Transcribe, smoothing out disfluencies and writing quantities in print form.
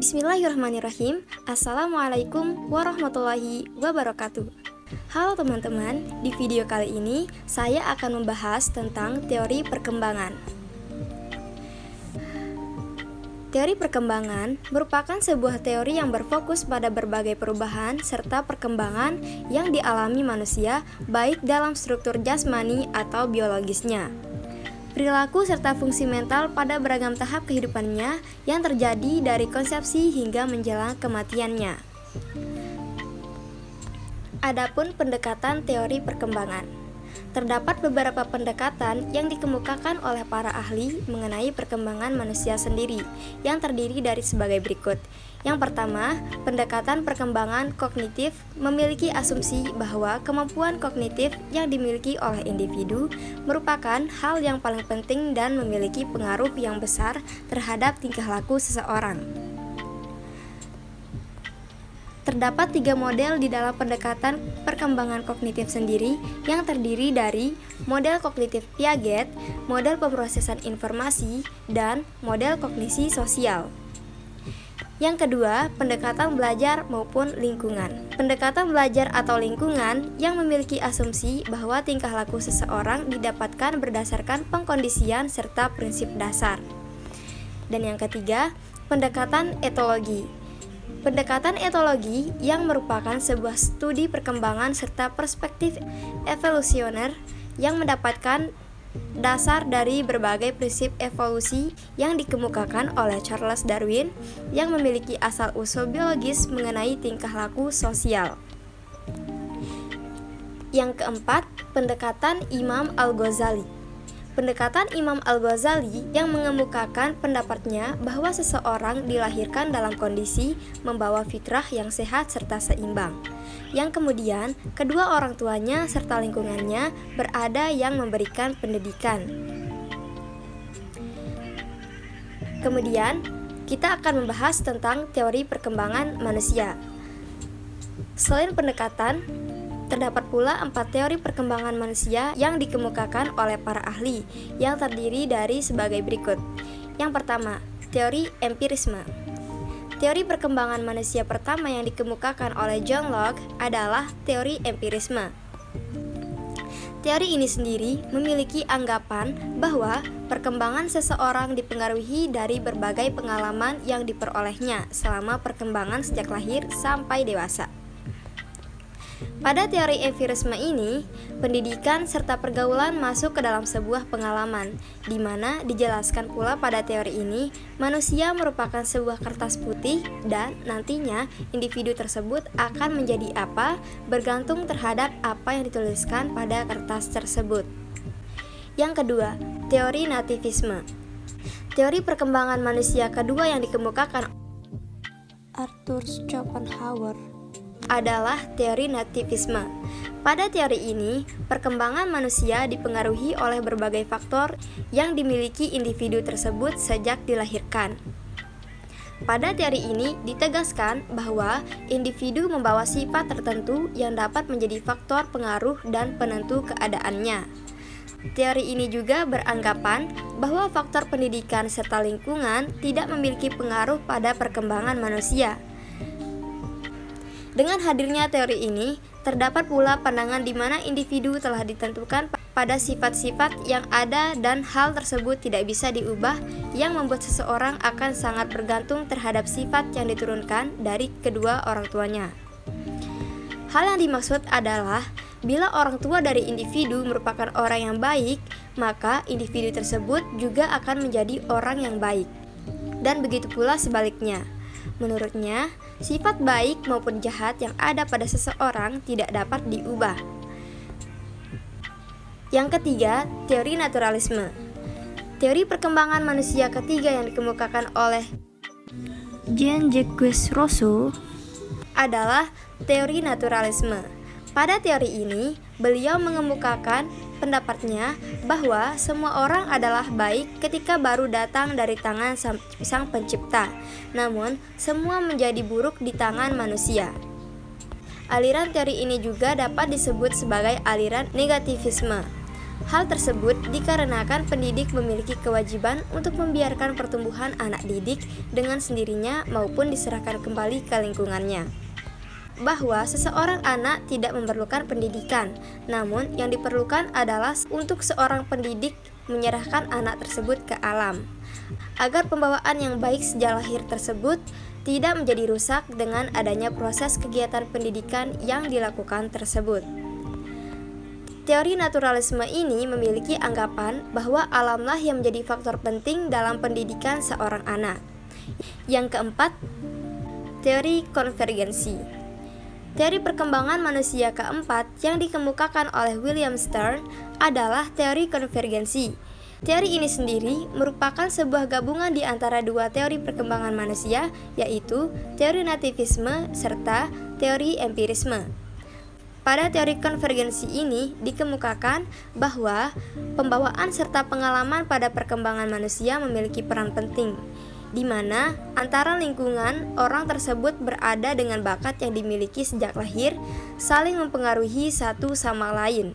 Bismillahirrahmanirrahim. Assalamualaikum warahmatullahi wabarakatuh. Halo teman-teman, di video kali ini saya akan membahas tentang teori perkembangan. Teori perkembangan merupakan sebuah teori yang berfokus pada berbagai perubahan serta perkembangan yang dialami manusia, baik dalam struktur jasmani atau biologisnya, perilaku serta fungsi mental pada beragam tahap kehidupannya yang terjadi dari konsepsi hingga menjelang kematiannya. Adapun pendekatan teori perkembangan, terdapat beberapa pendekatan yang dikemukakan oleh para ahli mengenai perkembangan manusia sendiri yang terdiri dari sebagai berikut. Yang pertama, pendekatan perkembangan kognitif memiliki asumsi bahwa kemampuan kognitif yang dimiliki oleh individu merupakan hal yang paling penting dan memiliki pengaruh yang besar terhadap tingkah laku seseorang. Terdapat 3 model di dalam pendekatan perkembangan kognitif sendiri yang terdiri dari model kognitif Piaget, model pemrosesan informasi, dan model kognisi sosial. Yang kedua, pendekatan belajar maupun lingkungan. Pendekatan belajar atau lingkungan yang memiliki asumsi bahwa tingkah laku seseorang didapatkan berdasarkan pengkondisian serta prinsip dasar. Dan yang ketiga, pendekatan etologi. Pendekatan etologi yang merupakan sebuah studi perkembangan serta perspektif evolusioner yang mendapatkan dasar dari berbagai prinsip evolusi yang dikemukakan oleh Charles Darwin yang memiliki asal-usul biologis mengenai tingkah laku sosial. Yang keempat, pendekatan Imam Al-Ghazali. Pendekatan Imam Al-Ghazali yang mengemukakan pendapatnya bahwa seseorang dilahirkan dalam kondisi membawa fitrah yang sehat serta seimbang, yang kemudian kedua orang tuanya serta lingkungannya berada yang memberikan pendidikan. Kemudian kita akan membahas tentang teori perkembangan manusia. Selain pendekatan, terdapat pula 4 teori perkembangan manusia yang dikemukakan oleh para ahli yang terdiri dari sebagai berikut. Yang pertama, teori empirisme. Teori perkembangan manusia pertama yang dikemukakan oleh John Locke adalah teori empirisme. Teori ini sendiri memiliki anggapan bahwa perkembangan seseorang dipengaruhi dari berbagai pengalaman yang diperolehnya selama perkembangan sejak lahir sampai dewasa. Pada teori empirisme ini, pendidikan serta pergaulan masuk ke dalam sebuah pengalaman, di mana dijelaskan pula pada teori ini, manusia merupakan sebuah kertas putih dan nantinya individu tersebut akan menjadi apa bergantung terhadap apa yang dituliskan pada kertas tersebut. Yang kedua, teori nativisme. Teori perkembangan manusia kedua yang dikemukakan Arthur Schopenhauer adalah teori nativisme. Pada teori ini, perkembangan manusia dipengaruhi oleh berbagai faktor yang dimiliki individu tersebut sejak dilahirkan. Pada teori ini ditegaskan bahwa individu membawa sifat tertentu yang dapat menjadi faktor pengaruh dan penentu keadaannya. Teori ini juga beranggapan bahwa faktor pendidikan serta lingkungan tidak memiliki pengaruh pada perkembangan manusia. Dengan hadirnya teori ini, terdapat pula pandangan di mana individu telah ditentukan pada sifat-sifat yang ada dan hal tersebut tidak bisa diubah, yang membuat seseorang akan sangat bergantung terhadap sifat yang diturunkan dari kedua orang tuanya. Hal yang dimaksud adalah bila orang tua dari individu merupakan orang yang baik, maka individu tersebut juga akan menjadi orang yang baik. Dan begitu pula sebaliknya. Menurutnya, sifat baik maupun jahat yang ada pada seseorang tidak dapat diubah. Yang ketiga, teori naturalisme. Teori perkembangan manusia ketiga yang dikemukakan oleh Jean-Jacques Rousseau adalah teori naturalisme. Pada teori ini, beliau mengemukakan pendapatnya bahwa semua orang adalah baik ketika baru datang dari tangan sang pencipta, namun semua menjadi buruk di tangan manusia. Aliran teori ini juga dapat disebut sebagai aliran negativisme. Hal tersebut dikarenakan pendidik memiliki kewajiban untuk membiarkan pertumbuhan anak didik dengan sendirinya maupun diserahkan kembali ke lingkungannya. Bahwa seseorang anak tidak memerlukan pendidikan, namun yang diperlukan adalah untuk seorang pendidik menyerahkan anak tersebut ke alam, agar pembawaan yang baik sejak lahir tersebut tidak menjadi rusak dengan adanya proses kegiatan pendidikan yang dilakukan tersebut. Teori naturalisme ini memiliki anggapan bahwa alamlah yang menjadi faktor penting dalam pendidikan seorang anak. Yang keempat, teori konvergensi. Teori perkembangan manusia keempat yang dikemukakan oleh William Stern adalah teori konvergensi. Teori ini sendiri merupakan sebuah gabungan di antara dua teori perkembangan manusia, yaitu teori nativisme serta teori empirisme. Pada teori konvergensi ini dikemukakan bahwa pembawaan serta pengalaman pada perkembangan manusia memiliki peran penting, di mana antara lingkungan orang tersebut berada dengan bakat yang dimiliki sejak lahir saling mempengaruhi satu sama lain.